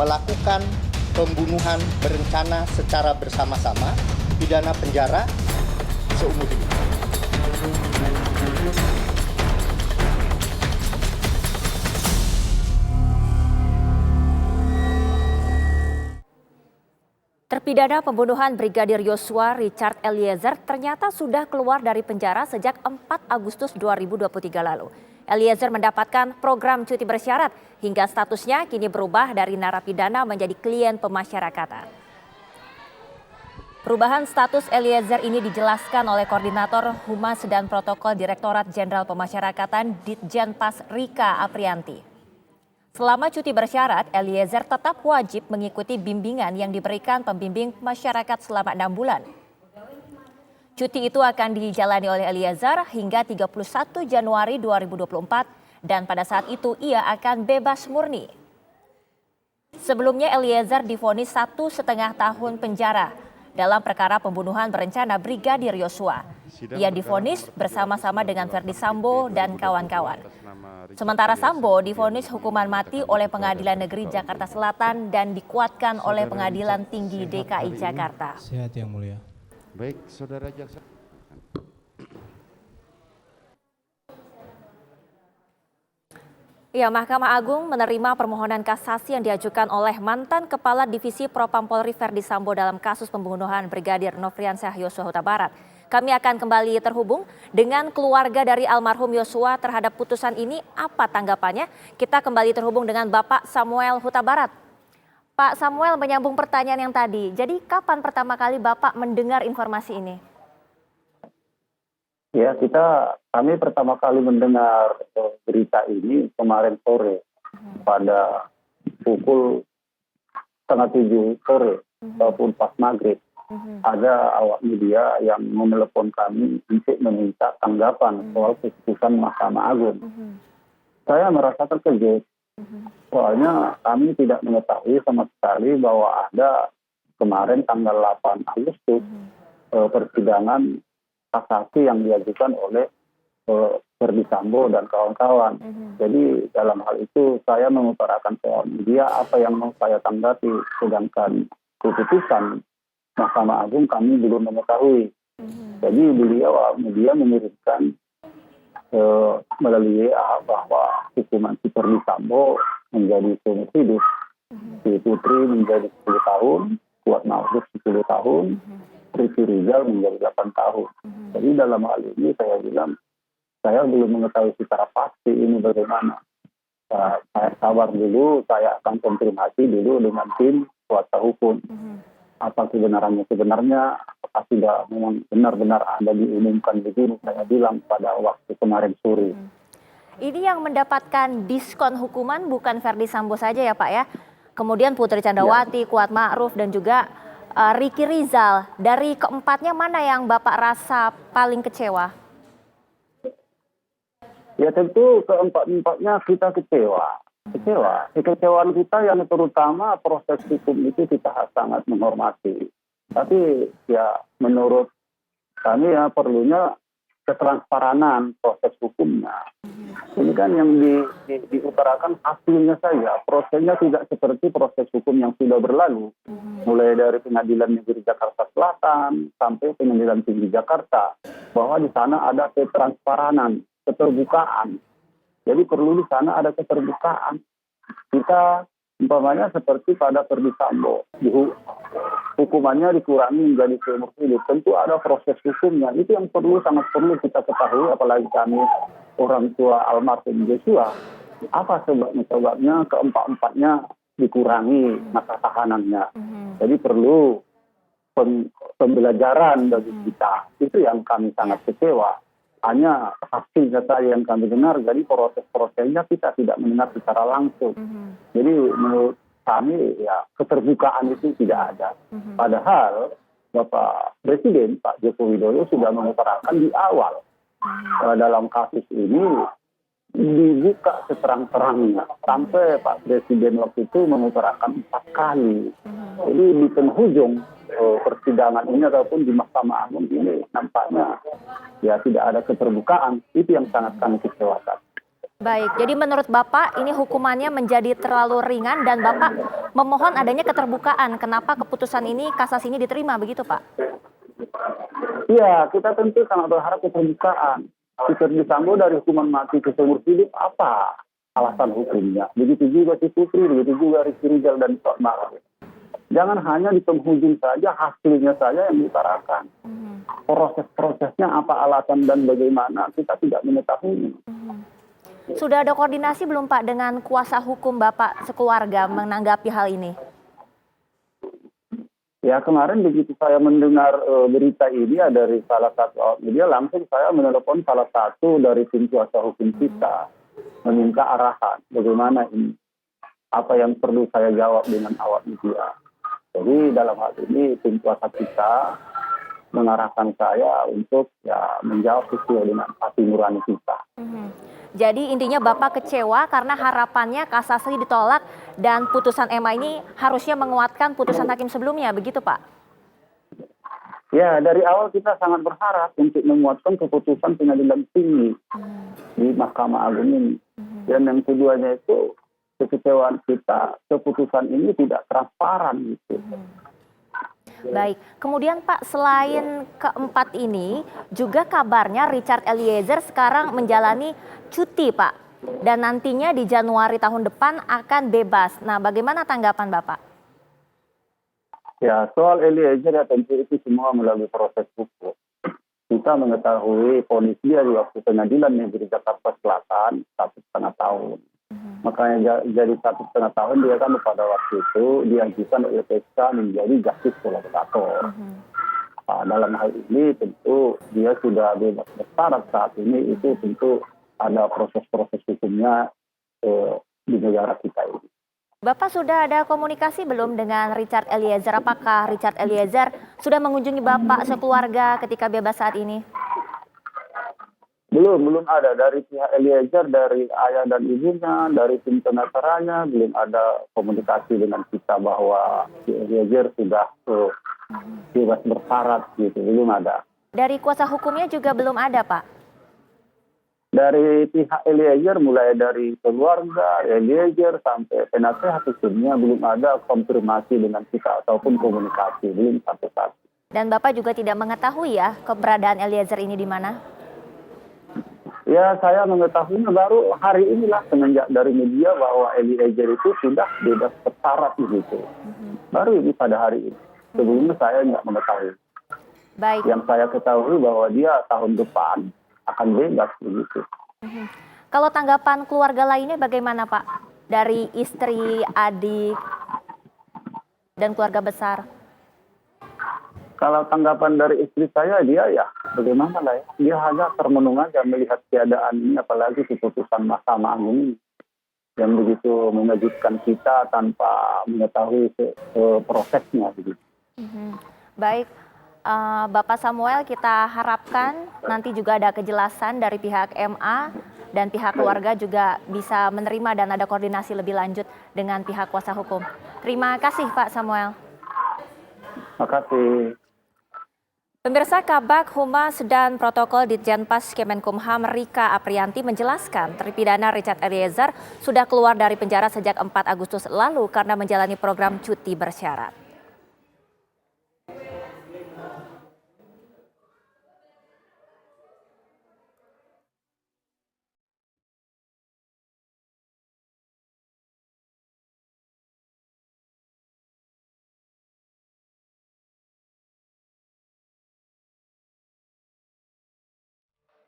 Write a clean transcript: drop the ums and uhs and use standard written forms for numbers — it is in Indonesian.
melakukan pembunuhan berencana secara bersama-sama, pidana penjara seumur hidup. Terpidana pembunuhan Brigadir Yosua Richard Eliezer ternyata sudah keluar dari penjara sejak 4 Agustus 2023 lalu. Eliezer mendapatkan program cuti bersyarat hingga statusnya kini berubah dari narapidana menjadi klien pemasyarakatan. Perubahan status Eliezer ini dijelaskan oleh Koordinator Humas dan Protokol Direktorat Jenderal Pemasyarakatan Ditjenpas Rika Aprianti. Selama cuti bersyarat, Eliezer tetap wajib mengikuti bimbingan yang diberikan pembimbing masyarakat selama 6 bulan. Cuti itu akan dijalani oleh Eliezer hingga 31 Januari 2024 dan pada saat itu ia akan bebas murni. Sebelumnya Eliezer divonis 1,5 tahun penjara dalam perkara pembunuhan berencana Brigadir Yosua. Ia divonis bersama-sama dengan Verdi Sambo dan kawan-kawan. Sementara Sambo divonis hukuman mati oleh Pengadilan Negeri Jakarta Selatan dan dikuatkan oleh Pengadilan Tinggi DKI Jakarta. Sehat yang mulia. Baik, Saudara Jaksa. Ya, Mahkamah Agung menerima permohonan kasasi yang diajukan oleh mantan Kepala Divisi Propam Polri Verdi Sambo dalam kasus pembunuhan Brigadir Nofriansyah Yosua Huta Barat. Kami akan kembali terhubung dengan keluarga dari almarhum Yosua terhadap putusan ini. Apa tanggapannya? Kita kembali terhubung dengan Bapak Samuel Huta Barat. Pak Samuel, menyambung pertanyaan yang tadi. Jadi kapan pertama kali Bapak mendengar informasi ini? Ya, kami pertama kali mendengar berita ini kemarin sore pada pukul 6:30 sore ataupun pas maghrib. Ada awak media yang menelepon kami untuk meminta tanggapan soal keputusan Mahkamah Agung. Saya merasa terkejut, soalnya kami tidak mengetahui sama sekali bahwa ada kemarin tanggal 8 Agustus persidangan kasasi yang diajukan oleh Verdi Sambo dan kawan-kawan. Jadi dalam hal itu saya mengutarakan soal media apa yang mau saya tanggapi, sedangkan keputusan Mahkamah Agung kami belum mengetahui. Jadi beliau media mengirimkan melalui WA bahwa hukuman si Verdi Sambo menjadi seumur hidup, si Putri menjadi 10 tahun, Kuat Ma'ruf 10 tahun, Ricky Rizal menjadi 8 tahun. Jadi dalam hal ini saya bilang, saya belum mengetahui secara pasti ini bagaimana. Saya sabar dulu, saya akan konfirmasi dulu dengan tim kuasa hukum. Apa kebenarannya sebenarnya, apakah sudah memang benar-benar ada diumumkan begini, saya bilang pada waktu kemarin sore. Ini yang mendapatkan diskon hukuman bukan Verdi Sambo saja ya Pak ya. Kemudian Putri Candrawati, Kuat Ma'ruf dan juga Ricky Rizal. Dari keempatnya mana yang Bapak rasa paling kecewa? Ya tentu keempat-empatnya kita kecewa. Kekecewaan kita yang terutama proses hukum itu kita sangat menghormati. Tapi ya menurut kami ya perlunya ketransparanan proses hukumnya. Ini kan yang diutarakan hasilnya saja. Prosesnya tidak seperti proses hukum yang sudah berlalu. Mulai dari Pengadilan Negeri Jakarta Selatan sampai Pengadilan Tinggi Jakarta. Bahwa di sana ada ketransparanan, keterbukaan. Jadi perlu di sana ada keterbukaan. Kita umpamanya seperti pada Verdi Sambo, hukumannya dikurangi menjadi seumur hidup. Tentu ada proses hukumnya. Itu yang sangat perlu kita ketahui, apalagi kami orang tua almarhum Yosua. Apa sebabnya keempat-empatnya dikurangi masa tahanannya. Jadi perlu pembelajaran bagi kita. Itu yang kami sangat kecewa. Hanya hasilnya saja yang kami dengar, jadi proses-prosesnya kita tidak mendengar secara langsung. Jadi menurut kami ya keterbukaan itu tidak ada. Padahal Bapak Presiden Pak Joko Widodo sudah mengutarakan di awal dalam kasus ini dibuka seterang-terangnya. Sampai Pak Presiden waktu itu mengutarakan 4 kali. Jadi di penghujung persidangan ini ataupun di Mahkamah Agung ini nampaknya ya tidak ada keterbukaan. Itu yang sangat kami kecewakan. Baik, jadi menurut Bapak ini hukumannya menjadi terlalu ringan dan Bapak memohon adanya keterbukaan. Kenapa keputusan ini, kasasi ini diterima begitu Pak? Iya, kita tentu sangat berharap keterbukaan. Verdi Sambo dari hukuman mati ke seumur hidup apa alasan hukumnya? Begitu juga si Putri, begitu juga Ricky Rizal dan Pak Maruf. Jangan hanya di penghujung saja, hasilnya saja yang diutarakan. Proses-prosesnya apa alasan dan bagaimana kita tidak mengetahui. Sudah ada koordinasi belum Pak dengan kuasa hukum Bapak sekeluarga menanggapi hal ini? Ya kemarin begitu saya mendengar berita ini dari salah satu awak media, langsung saya menelepon salah satu dari tim kuasa hukum kita, meminta arahan bagaimana ini, apa yang perlu saya jawab dengan awak media. Jadi dalam hal ini tim kuasa kita mengarahkan saya untuk ya menjawab sesuai dengan hati nurani kita. Jadi intinya Bapak kecewa karena harapannya kasasi ditolak dan putusan MA ini harusnya menguatkan putusan hakim sebelumnya, begitu Pak? Ya, dari awal kita sangat berharap untuk menguatkan keputusan pengadilan tinggi di Mahkamah Agung ini. Dan yang keduanya itu kekecewaan kita, keputusan ini tidak transparan gitu. Baik, kemudian Pak selain keempat ini juga kabarnya Richard Eliezer sekarang menjalani cuti Pak. Dan nantinya di Januari tahun depan akan bebas. Nah bagaimana tanggapan Bapak? Ya soal Eliezer ya tentu itu semua melalui proses hukum. Kita mengetahui vonis dia di waktu pengadilan negeri Jakarta Selatan 1,5 tahun. Makanya jadi 1,5 tahun dia kan pada waktu itu diajukan oleh PSK menjadi justice collaborator. Dalam hal ini tentu dia sudah bebas bersyarat saat ini, itu tentu ada proses-proses hukumnya di negara kita ini. Bapak sudah ada komunikasi belum dengan Richard Eliezer? Apakah Richard Eliezer sudah mengunjungi Bapak sekeluarga ketika bebas saat ini? Belum ada dari pihak Eliezer, dari ayah dan ibunya, dari tim pengacaranya, belum ada komunikasi dengan kita bahwa Eliezer sudah bebas bersyarat gitu, belum ada. Dari kuasa hukumnya juga belum ada Pak? Dari pihak Eliezer, mulai dari keluarga Eliezer sampai penasehat hukumnya belum ada konfirmasi dengan kita ataupun komunikasi, belum sampai saat ini. Dan Bapak juga tidak mengetahui ya keberadaan Eliezer ini di mana? Ya saya mengetahuinya baru hari inilah semenjak dari media bahwa Eliezer itu sudah bebas bersyarat begitu. Baru ini pada hari ini. Sebelumnya saya nggak mengetahui. Baik. Yang saya ketahui bahwa dia tahun depan akan bebas begitu. Kalau tanggapan keluarga lainnya bagaimana Pak? Dari istri, adik, dan keluarga besar? Kalau tanggapan dari istri saya, dia ya bagaimana lah ya. Dia hanya termenung aja melihat keadaan ini, apalagi keputusan Mahkamah Agung ini. Yang begitu mengejutkan kita tanpa mengetahui prosesnya. Begitu. Baik, Bapak Samuel, kita harapkan nanti juga ada kejelasan dari pihak MA dan pihak keluarga juga bisa menerima dan ada koordinasi lebih lanjut dengan pihak kuasa hukum. Terima kasih Pak Samuel. Terima kasih. Pemirsa, Kabak Humas dan Protokol Ditjenpas Kemenkumham Rika Aprianti menjelaskan terpidana Richard Eliezer sudah keluar dari penjara sejak 4 Agustus lalu karena menjalani program cuti bersyarat.